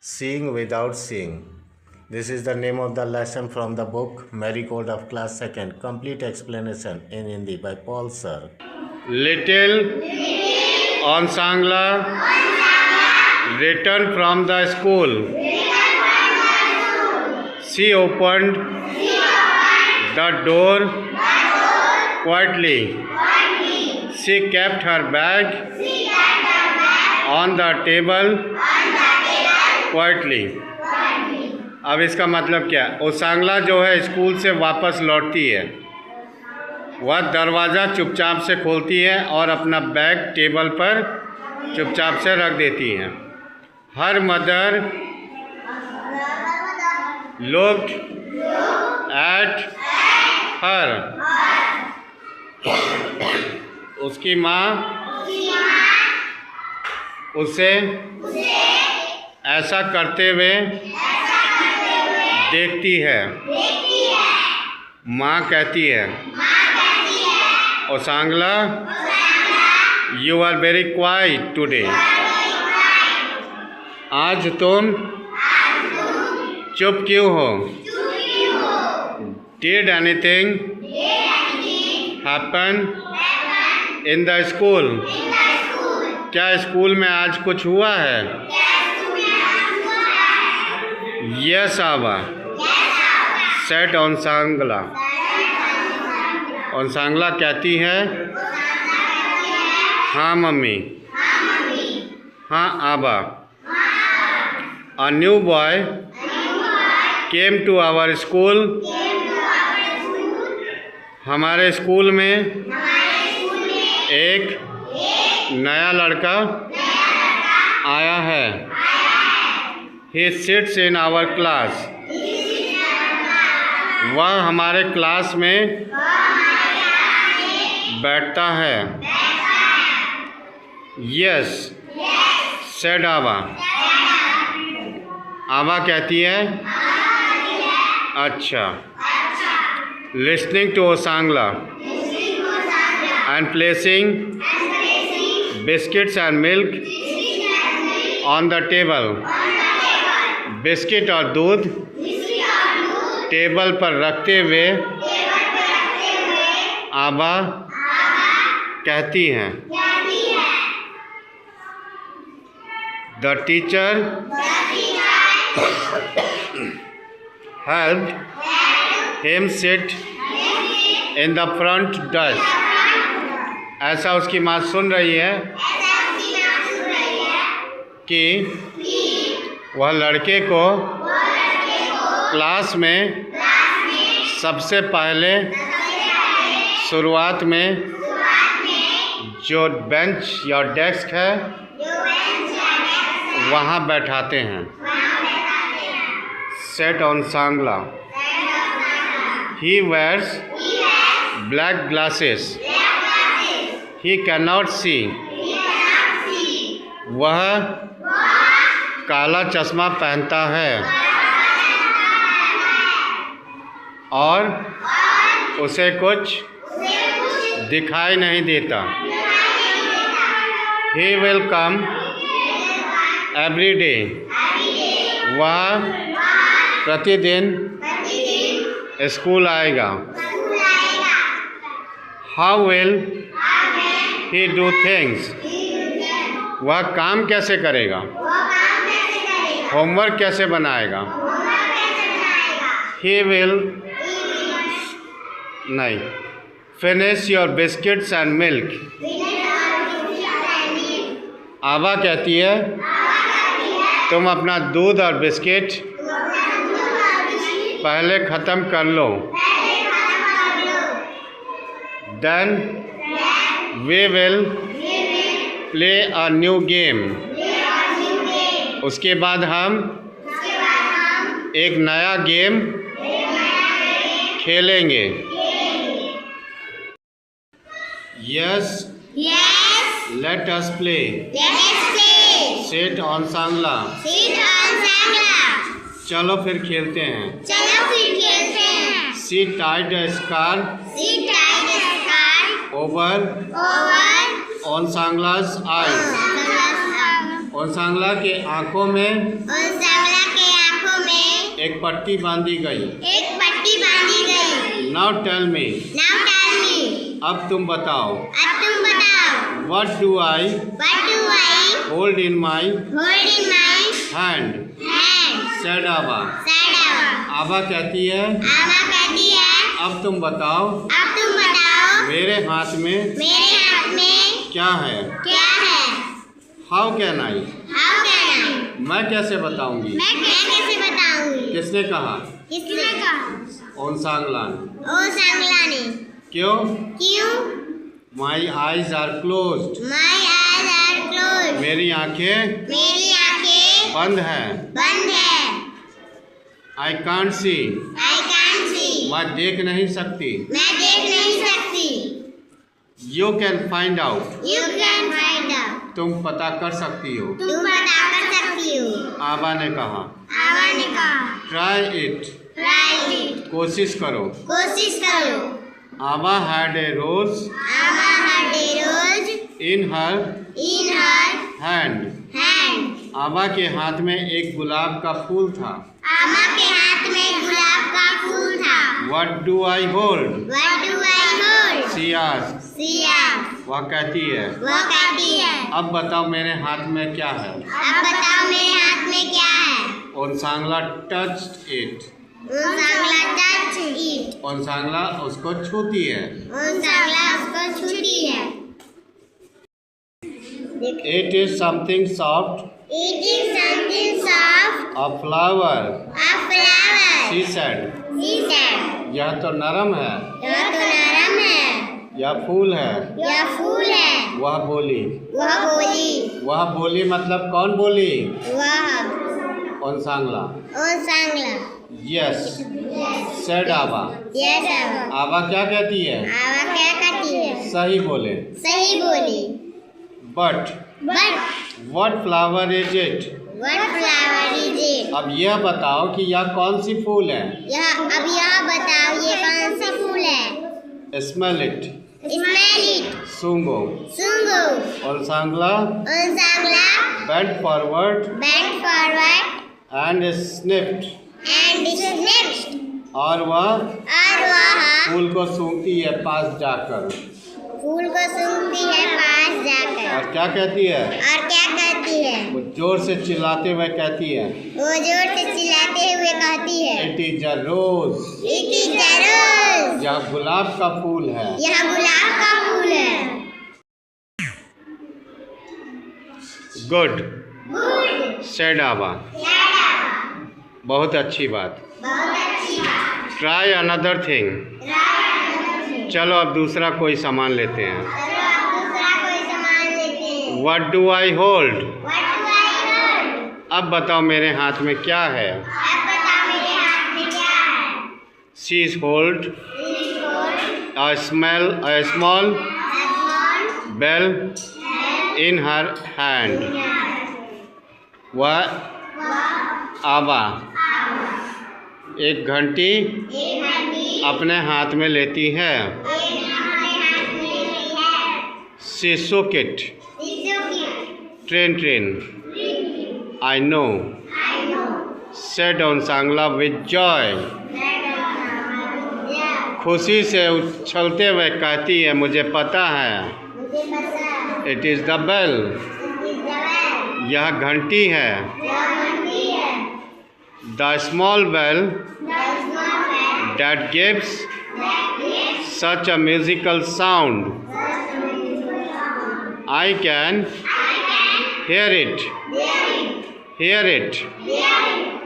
Seeing without seeing. This is the name of the lesson from the book Marigold of Class 2nd. Complete explanation in Hindi by Paul Sir. Little Onsangla returned from the school. She opened the door quietly. She kept her bag on the table quietly. अब इसका मतलब क्या है? ओसांगला जो है school से वापस लौटती है, वह दरवाज़ा चुपचाप से खोलती है और अपना बैग टेबल पर चुपचाप से रख देती है. Her mother looked at her. उसकी माँ उसे ऐसा करते हुए देखती है. माँ कहती है, Osangla you are very quiet today. आज तुम चुप क्यों हो? Did anything happen in the school? क्या स्कूल में आज कुछ हुआ है? यस आवा सेड ओसांगला. ओसांगला कहती है, हाँ मम्मी, हाँ आबा. A new boy came to our school. हमारे स्कूल में एक नया लड़का आया है. He sits in our class. वह हमारे क्लास में बैठता है. Yes, said आबा. आबा कहती है, अच्छा. Listening to ओसांगला and placing biscuits and milk on the table. Biscuit और दूध टेबल पर रखते हुए आबा कहती हैं, the teacher helped him sit in the front desk. ऐसा उसकी माँ सुन रही है कि वह लड़के को क्लास में सबसे पहले शुरुआत में जो बेंच या डेस्क है वहाँ बैठाते हैं. Said Osangla. He wears black glasses. He can not see. वह काला चश्मा पहनता है और उसे कुछ दिखाई नहीं देता. He will come every day. वह प्रतिदिन स्कूल आएगा. How will he do things? वह काम कैसे करेगा? होमवर्क कैसे बनाएगा? He will नहीं. Finish your biscuits and milk. आबा कहती है, तुम अपना दूध और बिस्किट पहले ख़त्म कर लो. Then we will play a new game. उसके बाद हम एक नया गेम खेलेंगे. Yes, let us play. Said Osangla. चलो फिर खेलते हैं. She tied a scarf over Osangla's eyes. Osangla के आंखों में एक पट्टी बांधी गई। एक पट्टी बांधी गई। Now tell me, Now tell me, अब तुम बताओ। अब तुम बताओ, What do I what do I hold in my hold in my hand? hand? Said Ava. Said Ava. आबा कहती है, आवा कहती है, अब तुम बताओ अब तुम बताओ, मेरे हाथ में मेरे हाथ में क्या है? क्या है? How can I? How can I? मैं कैसे बताऊंगी? मैं कैसे बताऊंगी? किसने कहा? किसने कहा? ओनसांगलान। ओ सांगला ने। क्यों? क्यों? My eyes are closed. My eyes are closed. मेरी आंखें मेरी आंखें बंद हैं। बंद है। I can't see. I can't see. मैं देख नहीं सकती। मैं देख नहीं सकती। You can find out. You can find out. तुम पता कर सकती हो। तुम पता कर सकती हो। आबा ने कहा। आवा ने कहा। Try it. Try it. कोशिश करो। कोशिश करो। आबा had a rose आवा had a rose in her in her hand. hand. आबा के हाथ में एक गुलाब का फूल था। आमा के हाथ में गुलाब का फूल था। What do I hold? What do I hold? She asked. Siya. वह कहती है, वो कहती है, अब बताओ मेरे हाथ में क्या है? अब बताओ मेरे हाथ में क्या है? Onsangla touched it. Sangla touch it. Onsangla उसको छूती है। सांगला उसको छूती है। It is something soft, It is something soft, a flower, a flower. she said. She said. यह तो नरम है, यह तो नरम है, यह फूल है। यह फूल है। वह बोली। वह बोली। वह बोली मतलब कौन बोली? वह ओनसांगला। सांगला। Yes, said आबा। यस आवा। आबा क्या कहती है? आवा क्या कहती है? सही बोले। सही बोली। But But what flower is it? what flower is it? अब यह बताओ कि यह कौन सी फूल है? अब यह बताओ ये कौन सी फूल है? Smell it. Smell it. Sungo. Sungo. ओनसांगला Sangla bent forward bent forward and sniffed. and sniffed. और वह और वह फूल को सूंघती है पास जाकर। फूल को सूंघती है पास जाकर। और क्या कहती है? और क्या कहती है? वो जोर से चिल्लाते हुए कहती है, वो जोर से चिल्लाते हुए कहती है, It is a rose. It is a rose. यह गुलाब का फूल है। यह गुलाब का फूल है। Good, Good. said आबा। बहुत अच्छी बात। बहुत अच्छी बात। Try another thing. चलो अब दूसरा कोई सामान लेते हैं। चलो अब दूसरा कोई सामान लेते हैं। What do I hold? What do I hold? अब बताओ मेरे हाथ में क्या है? अब बताओ मेरे हाथ में क्या है? She is hold This is hold a small a small bell in her hand. वह आबा एक घंटी एक घंटी अपने हाथ में लेती है। अपने हाथ में लेती है। She shook it. Train, train. I know, I know. said ओनसांगला with joy. खुशी से उछलते हुए कहती है, मुझे पता है। मुझे पता है। It is the bell. यह घंटी है। The small bell that gives such a musical sound. I can hear it. Hear it.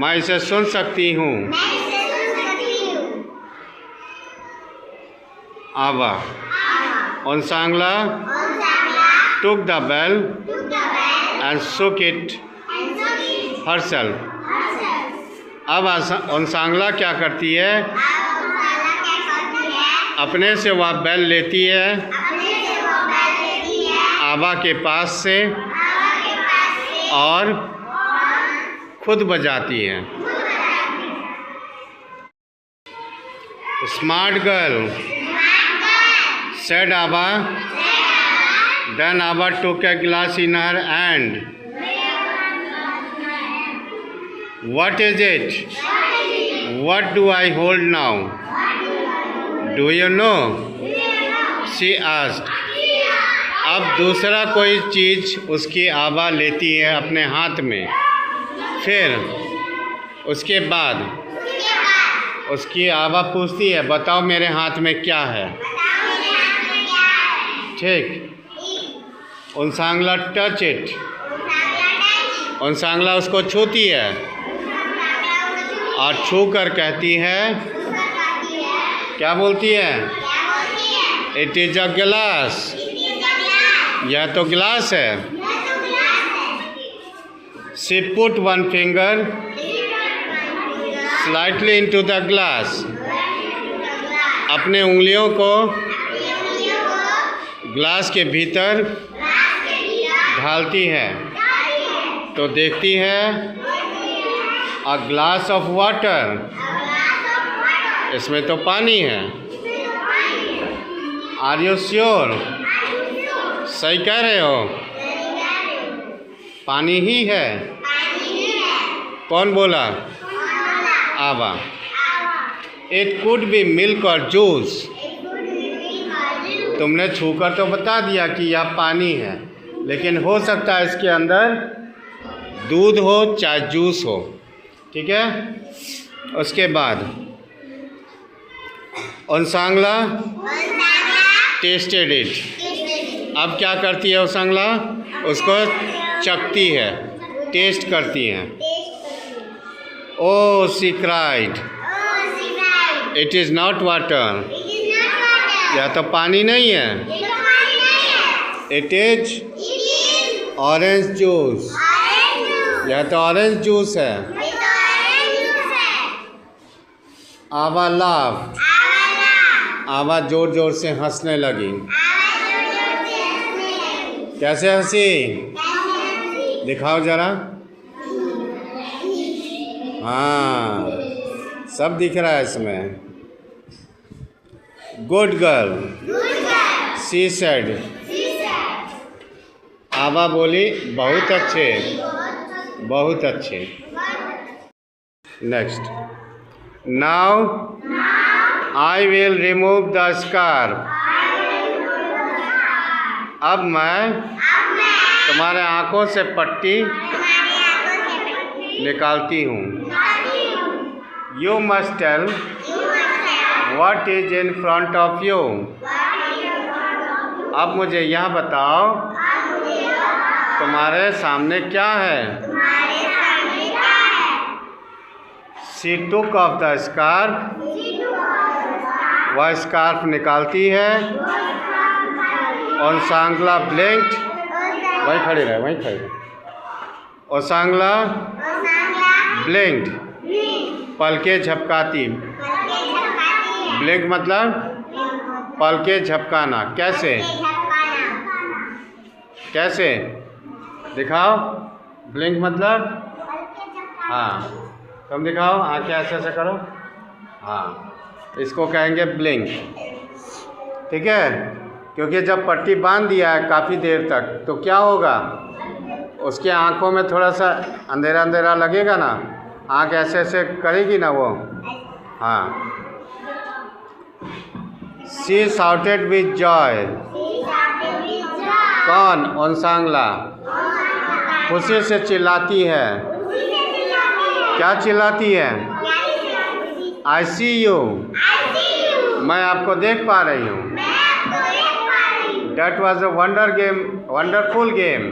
मैं इसे सुन सकती हूँ। आबा ओनसांगला took the bell and shook it herself. अब ओनसांगला क्या करती है? अपने से वह बेल लेती है आबा के पास से और खुद बजाती है। स्मार्ट गर्ल, said आबा। Then आबा took a glass in her hand. What is it? What do I hold now? Do you know? She asked. अब दूसरा कोई चीज़ उसकी आवा लेती है अपने हाथ में। फिर उसके बाद उसकी आवा पूछती है, बताओ मेरे हाथ में क्या है। ठीक। उनसांगला टच इट। उनसांगला उसको छूती है और छू कर कहती है, क्या बोलती है? इट इज अ गिलास। यह तो गिलास है। She put one finger slightly into the glass. अपने उंगलियों को ग्लास के भीतर ढालती है तो देखती है अ ग्लास ऑफ वाटर। इसमें तो पानी है। Are you sure? सही कह रहे हो? पानी ही है। कौन बोला? आवा। इट कुड बी मिल्क और जूस। तुमने छूकर तो बता दिया कि यह पानी है, लेकिन हो सकता है इसके अंदर दूध हो चाहे जूस हो। ठीक है। उसके बाद उनसांगला टेस्टेड इट। अब क्या करती है उनसांगला? उसको चखती है, टेस्ट करती है। Oh she cried, it is not water. यह तो पानी नहीं है। It is orange juice. यह तो ऑरेंज जूस है। आवा लाफ। आवा जोर जोर से हंसने लगी। कैसे हंसी? दिखाओ जरा। हाँ, सब दिख रहा है इसमें। Good girl, she said. Ava बोली, बहुत अच्छे, बहुत अच्छे। Next. Now I will remove the scarf. अब मैं तुम्हारे आँखों से पट्टी निकालती हूँ। You must tell what is in front of you. अब मुझे यह बताओ तुम्हारे सामने क्या है। She took off the scarf. वह स्कार्फ निकालती है। उनसांगला ब्लिंक्ड। वहीं खड़े रहे, वहीं खड़े रहे। उनसांगला ब्लिंक्ड, पलके झपकाती। ब्लिंक मतलब पलके झपकाना। कैसे? कैसे दिखाओ? ब्लिंक मतलब, हाँ तुम दिखाओ, आँखें ऐसे ऐसे करो। हाँ, इसको कहेंगे ब्लिंक। ठीक है। क्योंकि जब पट्टी बांध दिया है काफ़ी देर तक तो क्या होगा, उसके आँखों में थोड़ा सा अंधेरा अंधेरा लगेगा ना, आँख ऐसे ऐसे करेगी ना वो। हाँ। She shouted with Joy. कौन? उनसांगला खुशी से चिल्लाती है। क्या चिल्लाती है? आई सी यू। मैं आपको देख पा रही हूँ। That was a wonderful game।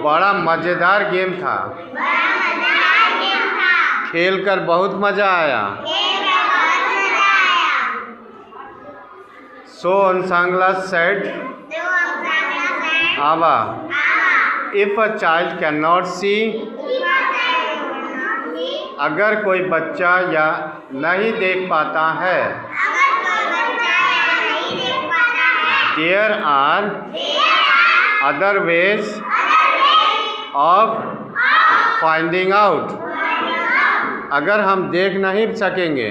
बड़ा मज़ेदार गेम था। खेल कर बहुत मज़ा आया। So Unsangla said, Ava, if a child cannot see, अगर कोई बच्चा या नहीं देख पाता है, there are other ways of finding out। अगर हम देख नहीं सकेंगे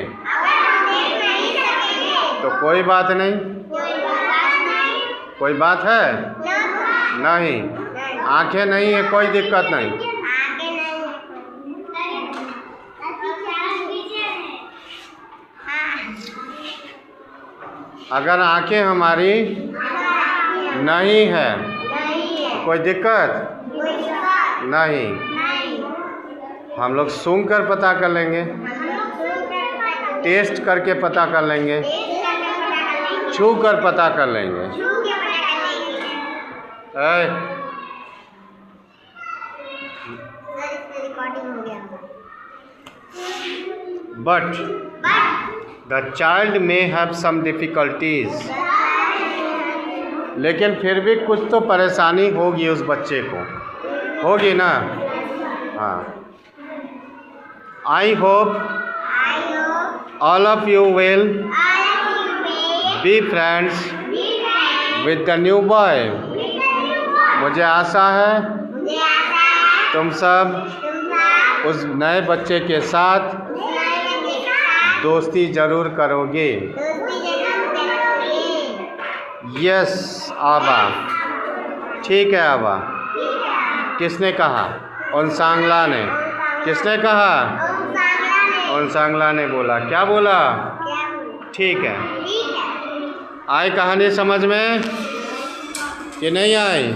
तो कोई बात नहीं। कोई बात है? नहीं। आंखें नहीं है, कोई दिक्कत नहीं। अगर आंखें हमारी नहीं है कोई दिक्कत नहीं, हम लोग सूंघ कर पता कर लेंगे, टेस्ट करके पता कर लेंगे, छू कर पता कर लेंगे। But the child may have some difficulties. लेकिन फिर भी कुछ तो परेशानी होगी उस बच्चे को, होगी ना? हाँ। I hope all of you will be friends with the new boy. मुझे आशा है तुम सब उस नए बच्चे के साथ दोस्ती ज़रूर करोगे। यस आबा, ठीक है आबा। किसने कहा? ओनसांगला ने। किसने कहा? ओनसांगला ने बोला। क्या बोला? ठीक है। आई कहानी समझ में कि नहीं आई?